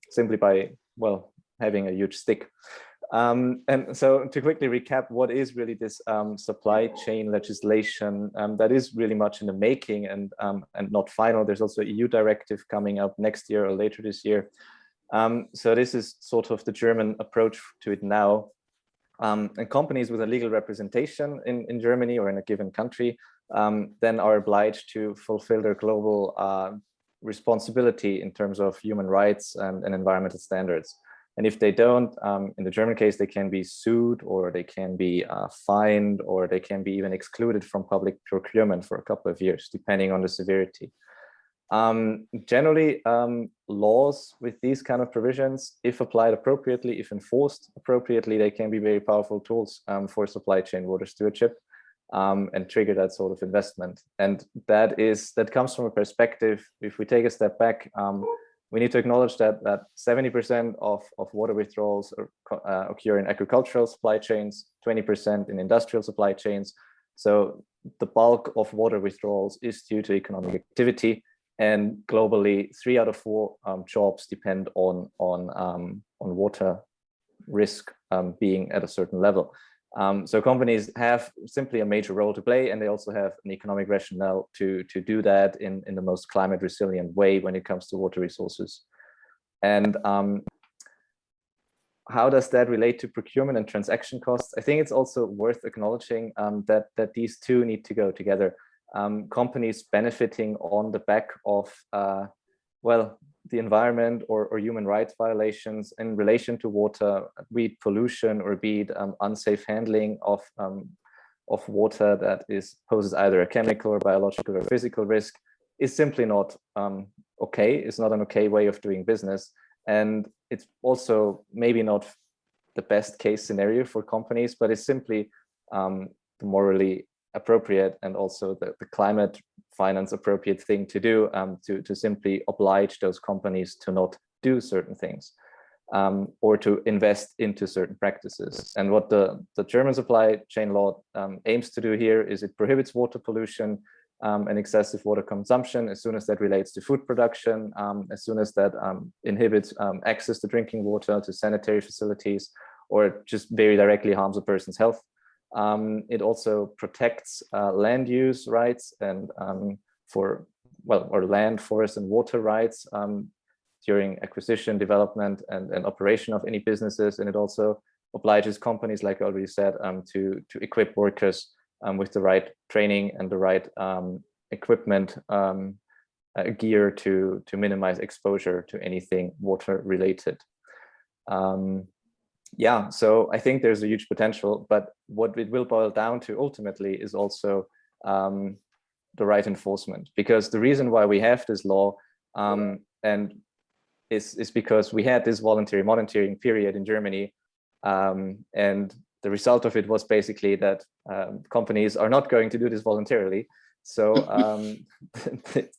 G: simply by, well, having a huge stick. And so to quickly recap, what is really this supply chain legislation that is really much in the making and not final. There's also an EU directive coming up next year or later this year. So this is sort of the German approach to it now. And companies with a legal representation in Germany or in a given country then are obliged to fulfill their global responsibility in terms of human rights and environmental standards. And if they don't, in the German case, they can be sued, or they can be fined, or they can be even excluded from public procurement for a couple of years, depending on the severity. Generally, laws with these kind of provisions, if applied appropriately, if enforced appropriately, they can be very powerful tools for supply chain water stewardship and trigger that sort of investment. And that comes from a perspective, if we take a step back, we need to acknowledge that 70% of water withdrawals occur in agricultural supply chains, 20% in industrial supply chains. So the bulk of water withdrawals is due to economic activity. And globally, 3 out of 4 jobs depend on water risk being at a certain level. So companies have simply a major role to play, and they also have an economic rationale to do that in the most climate resilient way when it comes to water resources. And how does that relate to procurement and transaction costs? I think it's also worth acknowledging that these two need to go together. Companies benefiting on the back of the environment or human rights violations in relation to water, be it pollution or be it unsafe handling of water that poses either a chemical or biological or physical risk, is simply not okay. It's not an okay way of doing business. And it's also maybe not the best case scenario for companies, but it's simply the morally appropriate and also the climate finance appropriate thing to do, to simply oblige those companies to not do certain things or to invest into certain practices. And what the German supply chain law aims to do here is it prohibits water pollution and excessive water consumption as soon as that relates to food production, as soon as that inhibits access to drinking water, to sanitary facilities, or just very directly harms a person's health. It also protects land use rights and land, forest, and water rights during acquisition, development, and operation of any businesses. And it also obliges companies, like I already said, to equip workers with the right training and the right equipment, gear to minimize exposure to anything water related. Yeah, so I think there's a huge potential, but what it will boil down to ultimately is also the right enforcement, because the reason why we have this law and is because we had this voluntary monitoring period in Germany, and the result of it was basically that companies are not going to do this voluntarily. So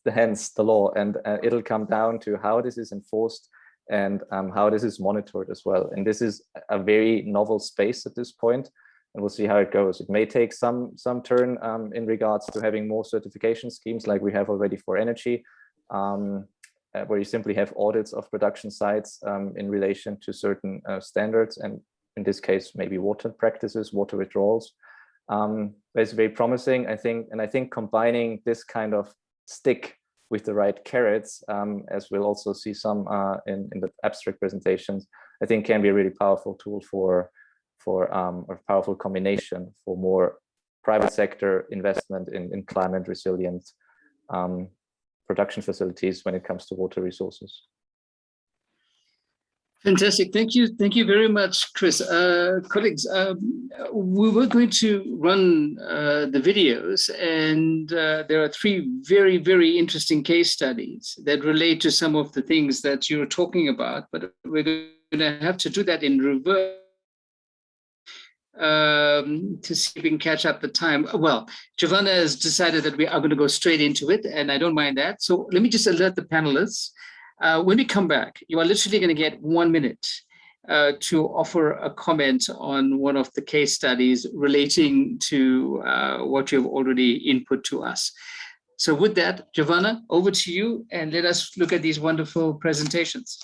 G: hence the law, and it'll come down to how this is enforced and how this is monitored as well. And this is a very novel space at this point, and we'll see how it goes. It may take some turn in regards to having more certification schemes like we have already for energy, where you simply have audits of production sites in relation to certain standards, and in this case, maybe water practices, water withdrawals. It's very promising, I think, and I think combining this kind of stick with the right carrots, as we'll also see some in the abstract presentations, I think can be a really powerful tool for a powerful combination for more private sector investment in climate resilient production facilities when it comes to water resources.
B: Fantastic. Thank you very much, Chris. Colleagues, we were going to run the videos, and there are 3 very, very interesting case studies that relate to some of the things that you're talking about, but we're going to have to do that in reverse to see if we can catch up the time. Well, Giovanna has decided that we are going to go straight into it, and I don't mind that. So let me just alert the panelists. When we come back, you are literally going to get 1 minute to offer a comment on one of the case studies relating to what you've already input to us. So with that, Giovanna, over to you, and let us look at these wonderful presentations.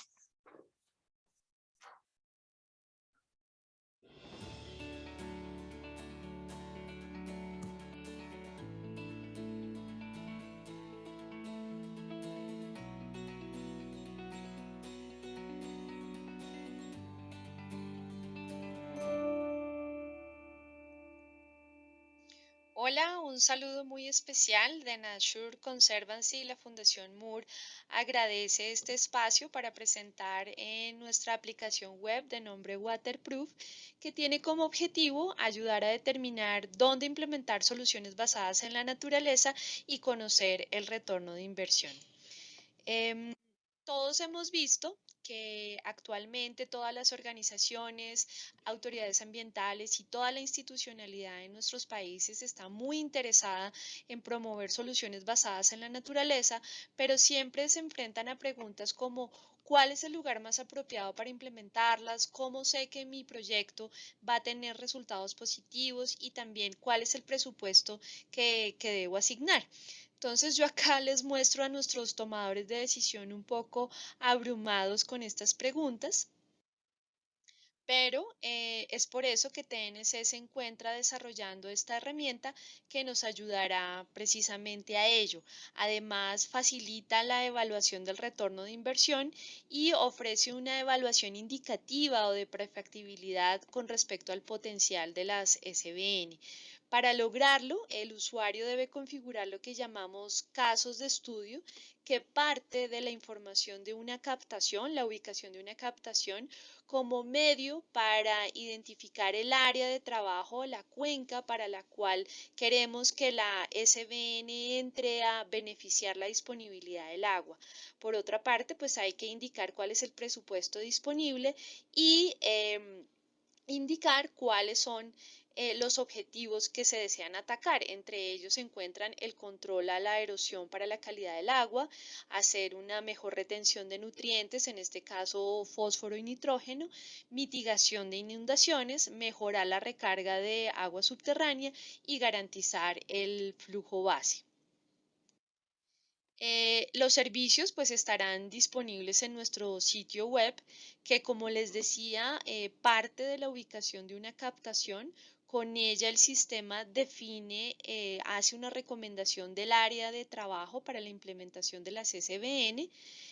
H: Hola, un saludo muy especial de Nature Conservancy y la Fundación Moore. Agradece este espacio para presentar en nuestra aplicación web de nombre Waterproof, que tiene como objetivo ayudar a determinar dónde implementar soluciones basadas en la naturaleza y conocer el retorno de inversión. Todos hemos visto que actualmente todas las organizaciones, autoridades ambientales y toda la institucionalidad en nuestros países está muy interesada en promover soluciones basadas en la naturaleza, pero siempre se enfrentan a preguntas como ¿cuál es el lugar más apropiado para implementarlas? ¿Cómo sé que mi proyecto va a tener resultados positivos? Y también ¿cuál es el presupuesto que debo asignar? Entonces yo acá les muestro a nuestros tomadores de decisión un poco abrumados con estas preguntas, pero es por eso que TNC se encuentra desarrollando esta herramienta que nos ayudará precisamente a ello. Además, facilita la evaluación del retorno de inversión y ofrece una evaluación indicativa o de prefactibilidad con respecto al potencial de las SBN. Para lograrlo, el usuario debe configurar lo que llamamos casos de estudio, que parte de la información de una captación, la ubicación de una captación, como medio para identificar el área de trabajo, la cuenca para la cual queremos que la SBN entre a beneficiar la disponibilidad del agua. Por otra parte, pues hay que indicar cuál es el presupuesto disponible y indicar cuáles son los objetivos que se desean atacar. Entre ellos se encuentran el control a la erosión para la calidad del agua, hacer una mejor retención de nutrientes, en este caso fósforo y nitrógeno, mitigación de inundaciones, mejorar la recarga de agua subterránea y garantizar el flujo base. Los servicios pues estarán disponibles en nuestro sitio web, que como les decía, parte de la ubicación de una captación Con ella el sistema define, hace una recomendación del área de trabajo para la implementación de las SBN.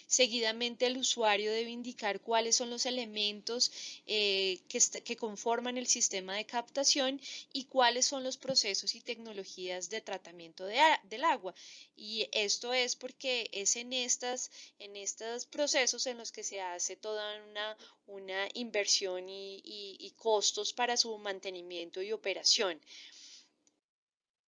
H: Seguidamente el usuario debe indicar cuáles son los elementos que conforman el sistema de captación y cuáles son los procesos y tecnologías de tratamiento del agua. Y esto es porque es en estos procesos en los que se hace toda una inversión y costos para su mantenimiento y operación.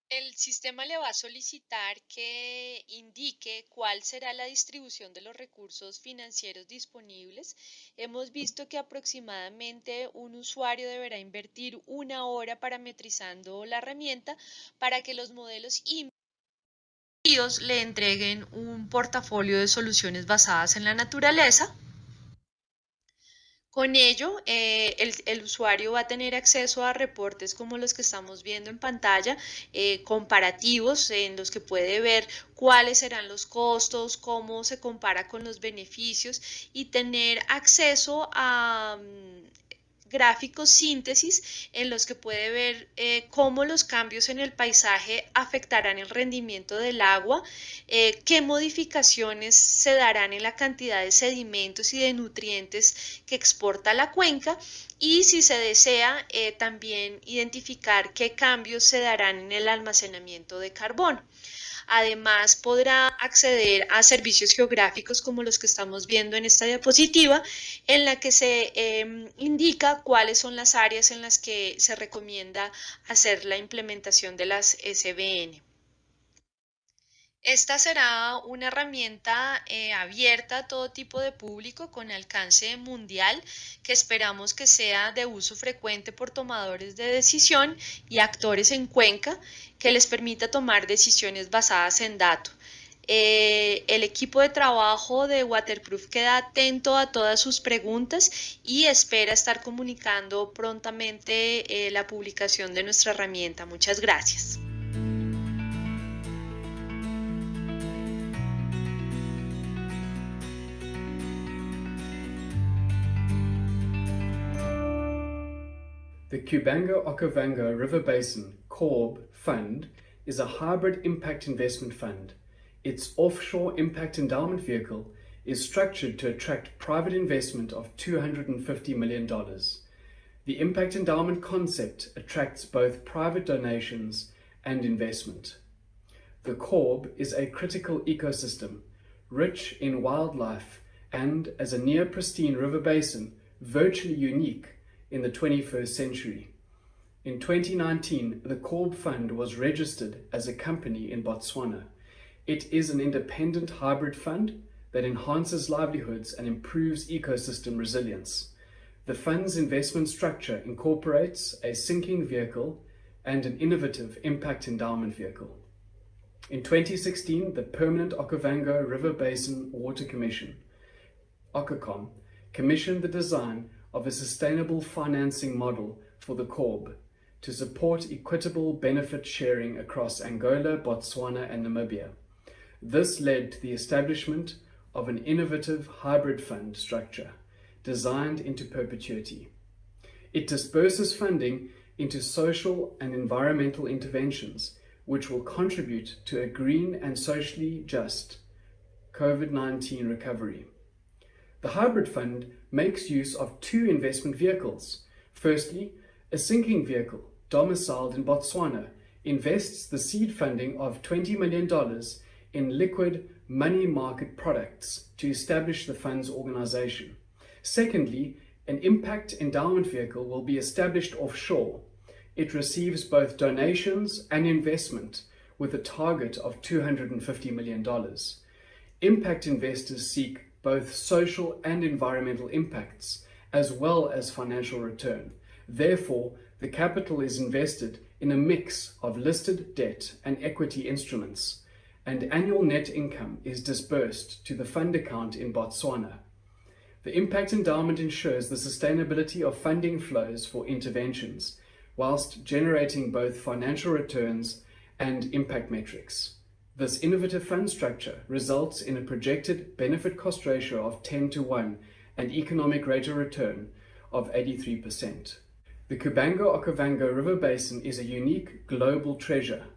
H: El sistema le va a solicitar que indique cuál será la distribución de los recursos financieros disponibles. Hemos visto que aproximadamente un usuario deberá invertir 1 hora parametrizando la herramienta para que los modelos le entreguen un portafolio de soluciones basadas en la naturaleza. Con ello, el usuario va a tener acceso a reportes como los que estamos viendo en pantalla, comparativos en los que puede ver cuáles serán los costos, cómo se compara con los beneficios y tener acceso a gráficos síntesis en los que puede ver cómo los cambios en el paisaje afectarán el rendimiento del agua, qué modificaciones se darán en la cantidad de sedimentos y de nutrientes que exporta la cuenca y si se desea también identificar qué cambios se darán en el almacenamiento de carbono. Además, podrá acceder a servicios geográficos como los que estamos viendo en esta diapositiva, en la que se indica cuáles son las áreas en las que se recomienda hacer la implementación de las SBN. Esta será una herramienta abierta a todo tipo de público con alcance mundial que esperamos que sea de uso frecuente por tomadores de decisión y actores en cuenca que les permita tomar decisiones basadas en datos. El equipo de trabajo de Waterproof queda atento a todas sus preguntas y espera estar comunicando prontamente la publicación de nuestra herramienta. Muchas gracias.
I: The Cubango-Okavango River Basin (CORB) Fund is a hybrid impact investment fund. Its offshore impact endowment vehicle is structured to attract private investment of $250 million. The impact endowment concept attracts both private donations and investment. The CORB is a critical ecosystem, rich in wildlife and, as a near-pristine river basin, virtually unique in the 21st century. In 2019, the CORB Fund was registered as a company in Botswana. It is an independent hybrid fund that enhances livelihoods and improves ecosystem resilience. The fund's investment structure incorporates a sinking vehicle and an innovative impact endowment vehicle. In 2016, the Permanent Okavango River Basin Water Commission, OCACOM, commissioned the design of a sustainable financing model for the CORB to support equitable benefit sharing across Angola, Botswana, and Namibia. This led to the establishment of an innovative hybrid fund structure designed into perpetuity. It disperses funding into social and environmental interventions which will contribute to a green and socially just COVID-19 recovery. The hybrid fund makes use of two investment vehicles. Firstly, a sinking vehicle domiciled in Botswana invests the seed funding of $20 million in liquid money market products to establish the fund's organization. Secondly, an impact endowment vehicle will be established offshore. It receives both donations and investment with a target of $250 million. Impact investors seek both social and environmental impacts, as well as financial return. Therefore, the capital is invested in a mix of listed debt and equity instruments, and annual net income is disbursed to the fund account in Botswana. The impact endowment ensures the sustainability of funding flows for interventions, whilst generating both financial returns and impact metrics. This innovative fund structure results in a projected benefit-cost ratio of 10 to 1 and economic rate of return of 83%. The Kubango-Okavango River Basin is a unique global treasure.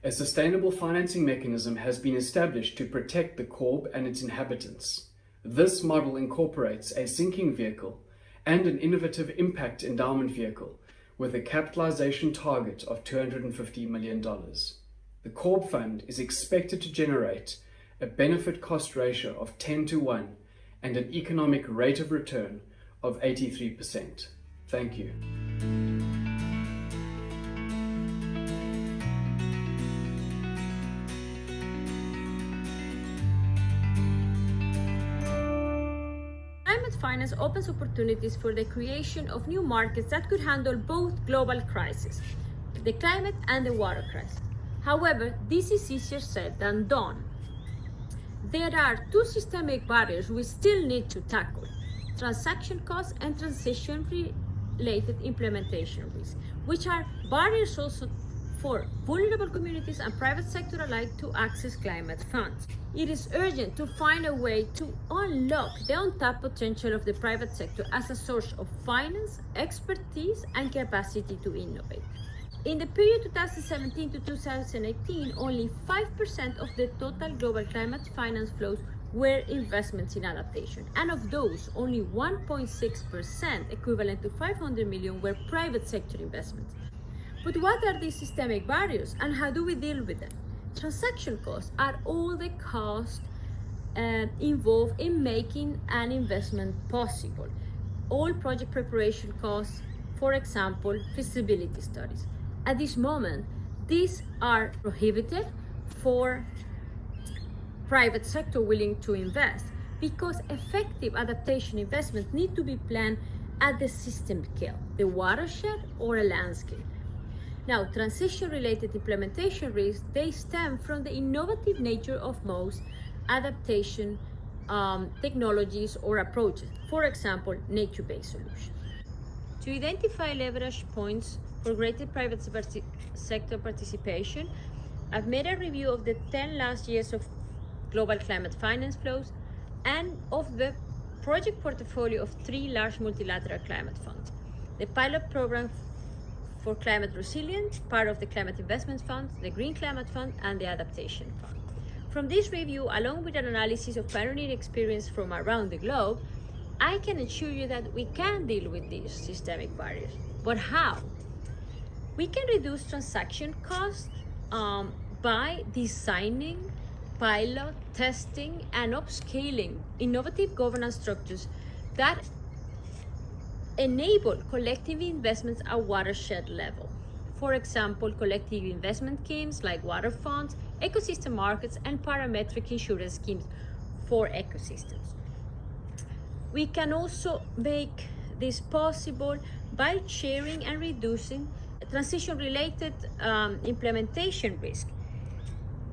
I: A sustainable financing mechanism has been established to protect the Corb and its inhabitants. This model incorporates a sinking vehicle and an innovative impact endowment vehicle with a capitalization target of $250 million. The Corb Fund is expected to generate a benefit-cost ratio of 10:1 and an economic rate of return of 83%. Thank you.
J: Climate finance opens opportunities for the creation of new markets that could handle both global crises, the climate and the water crisis. However, this is easier said than done. There are two systemic barriers we still need to tackle: transaction costs and transition-related implementation risk, which are barriers also for vulnerable communities and private sector alike to access climate funds. It is urgent to find a way to unlock the untapped potential of the private sector as a source of finance, expertise, and capacity to innovate. In the period 2017 to 2018, only 5% of the total global climate finance flows were investments in adaptation, and of those, only 1.6%, equivalent to 500 million, were private sector investments. But what are these systemic barriers, and how do we deal with them? Transaction costs are all the costs involved in making an investment possible. All project preparation costs, for example, feasibility studies. At this moment, these are prohibitive for private sector willing to invest because effective adaptation investments need to be planned at the system scale, the watershed or a landscape. Now, transition-related implementation risks, they stem from the innovative nature of most adaptation technologies or approaches, for example, nature-based solutions. To identify leverage points for greater private sector participation, I've made a review of the 10 last years of global climate finance flows and of the project portfolio of 3 large multilateral climate funds: the pilot program for climate resilience, part of the Climate Investment Fund, the Green Climate Fund, and the Adaptation Fund. From this review, along with an analysis of pioneering experience from around the globe, I can assure you that we can deal with these systemic barriers. But how? We can reduce transaction costs by designing, pilot, testing, and upscaling innovative governance structures that enable collective investments at watershed level. For example, collective investment schemes like water funds, ecosystem markets, and parametric insurance schemes for ecosystems. We can also make this possible by sharing and reducing transition-related implementation risk.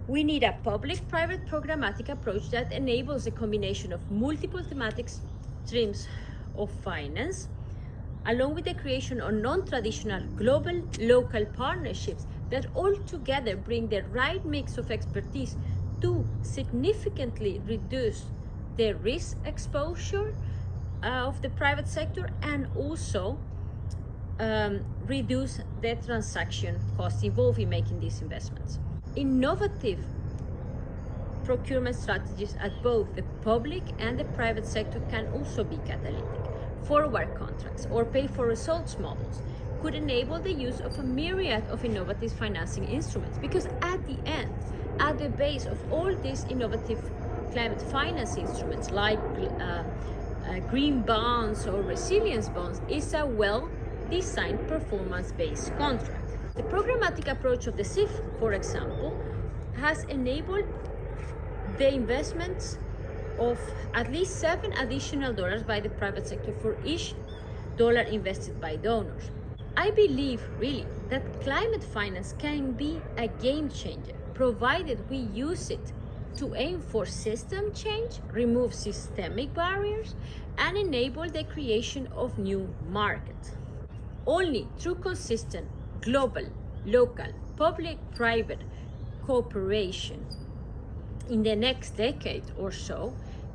J: We need a public-private programmatic approach that enables a combination of multiple thematic streams of finance, along with the creation of non-traditional global-local partnerships that altogether bring the right mix of expertise to significantly reduce the risk exposure of the private sector and also reduce the transaction costs involved in making these investments. Innovative procurement strategies at both the public and the private sector can also be catalytic. Forward contracts or pay-for-results models could enable the use of a myriad of innovative financing instruments, because at the end, at the base of all these innovative climate finance instruments like green bonds or resilience bonds is a well-designed performance-based contract. The programmatic approach of the SIF, for example, has enabled the investments of at least $7 additional by the private sector for each dollar invested by donors. I believe really that climate finance can be a game changer, provided we use it to aim for system change, remove systemic barriers, and enable the creation of new markets. Only through consistent global, local, public-private cooperation in the next decade or so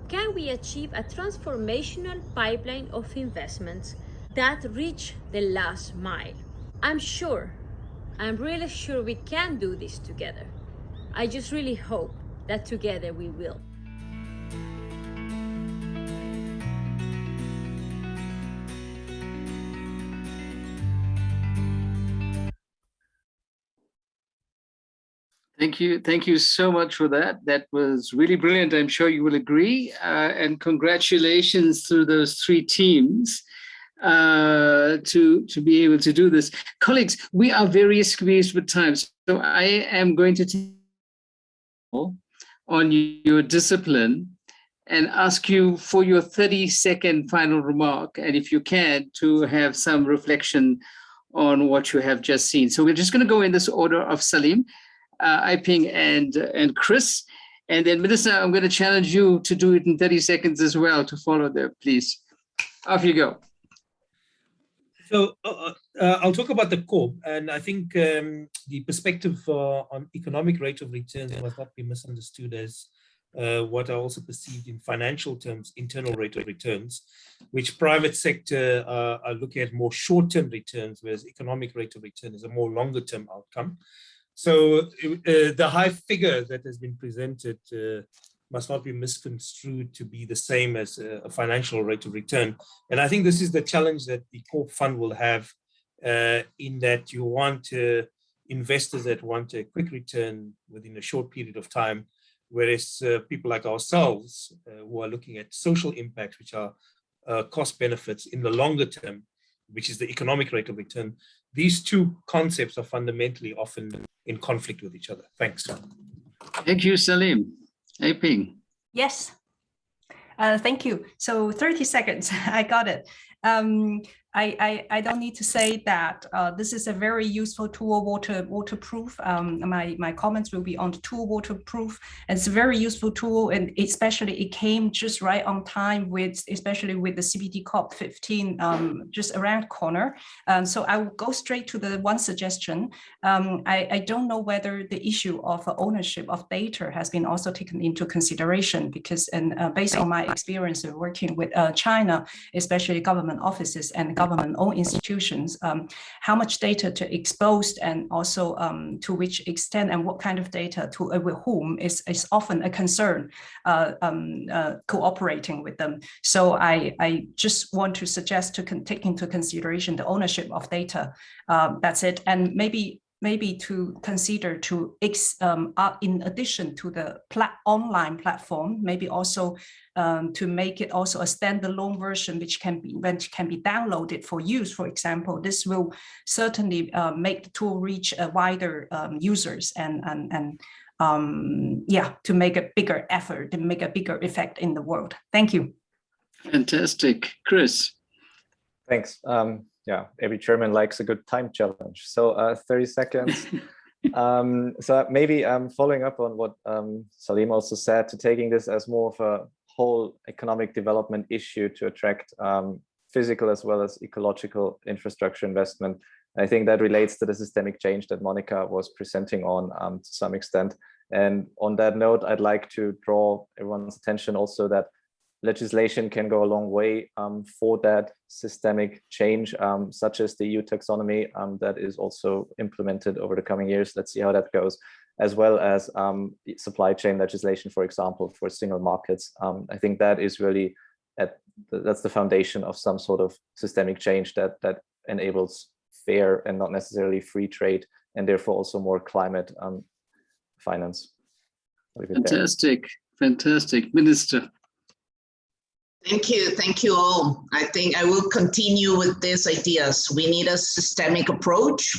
J: can we achieve a transformational pipeline of investments that reach the last mile. I'm really sure we can do this together. I just really hope that together we will.
B: Thank you so much for that. That was really brilliant. I'm sure you will agree. And congratulations to those three teams to be able to do this. Colleagues, we are very squeezed with time, so I am going to take on your discipline and ask you for your 30-second final remark, and if you can, to have some reflection on what you have just seen. So we're just going to go in this order of Salim, Aiping, and Chris. And then, Minister, I'm going to challenge you to do it in 30 seconds as well to follow there, please. Off you go.
E: So I'll talk about the core, and I think the perspective on economic rate of returns must not be misunderstood as what are also perceived in financial terms, internal rate of returns, which private sector are looking at more short-term returns, whereas economic rate of return is a more longer-term outcome. So the high figure that has been presented must not be misconstrued to be the same as a financial rate of return. And I think this is the challenge that the Corp Fund will have in that you want investors that want a quick return within a short period of time, whereas people like ourselves who are looking at social impact, which are cost benefits in the longer term, which is the economic rate of return. These two concepts are fundamentally often in conflict with each other. Thanks.
B: Thank you, Salim. Aiping.
F: Yes. Thank you. So 30 seconds, I got it. I don't need to say that this is a very useful tool, waterproof. My comments will be on the tool waterproof. And it's a very useful tool, and especially it came just right on time especially with the CBD COP15 just around corner. So I will go straight to the one suggestion. I don't know whether the issue of ownership of data has been also taken into consideration, because based on my experience of working with China, especially government offices and government-owned institutions, how much data to expose, and also to which extent and what kind of data to with whom is often a concern cooperating with them. So I just want to suggest to take into consideration the ownership of data. That's it. And maybe to consider to, in addition to the online platform, maybe also to make it also a standalone version which can be downloaded for use. For example, this will certainly make the tool reach a wider users and to make a bigger effort, to make a bigger effect in the world. Thank you.
B: Fantastic. Chris.
G: Thanks. Yeah, every chairman likes a good time challenge. So 30 seconds. So maybe following up on what Salim also said, to taking this as more of a whole economic development issue to attract physical as well as ecological infrastructure investment. I think that relates to the systemic change that Monica was presenting on to some extent. And on that note, I'd like to draw everyone's attention also that legislation can go a long way for that systemic change, such as the EU taxonomy that is also implemented over the coming years. Let's see how that goes, as well as supply chain legislation, for example, for single markets. I think that is really that's the foundation of some sort of systemic change that enables fair and not necessarily free trade, and therefore also more climate finance.
B: Fantastic, fantastic. Minister.
C: Thank you all. I think I will continue with these ideas. We need a systemic approach.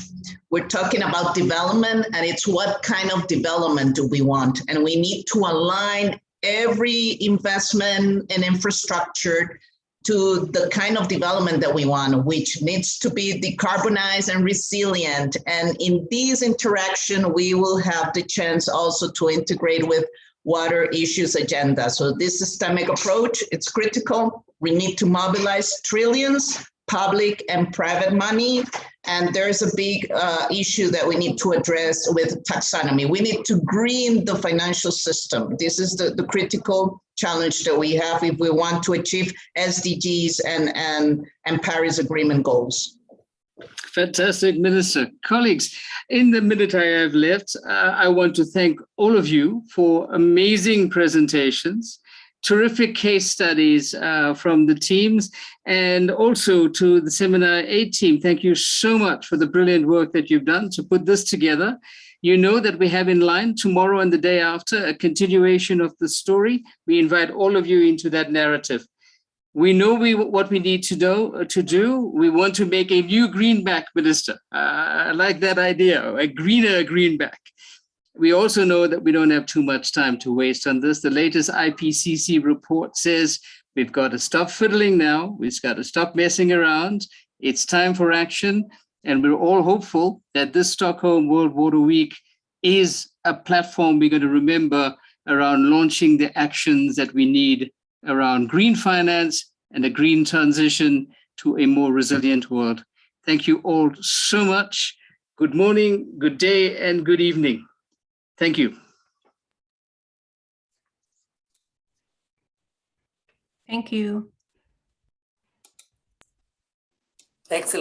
C: We're talking about development, and it's what kind of development do we want? And we need to align every investment and infrastructure to the kind of development that we want, which needs to be decarbonized and resilient. And in this interaction, we will have the chance also to integrate with water issues agenda. So this systemic approach, it's critical. We need to mobilize trillions, public and private money, And there's a big issue that we need to address with taxonomy. We need to green the financial system. This is the critical challenge that we have if we want to achieve SDGs and Paris Agreement goals.
B: Fantastic, Minister. Colleagues, in the minute I have left, I want to thank all of you for amazing presentations, terrific case studies from the teams, and also to the Seminar 8 team. Thank you so much for the brilliant work that you've done to put this together. You know that we have in line tomorrow and the day after a continuation of the story. We invite all of you into that narrative. We know what we need to do. We want to make a new greenback, Minister. I like that idea, a greener greenback. We also know that we don't have too much time to waste on this. The latest IPCC report says we've got to stop fiddling now. We've got to stop messing around. It's time for action. And we're all hopeful that this Stockholm World Water Week is a platform we're going to remember around launching the actions that we need around green finance and a green transition to a more resilient world. Thank you all so much. Good morning, good day, and good evening. Thank you.
F: Thank you.
A: Excellent.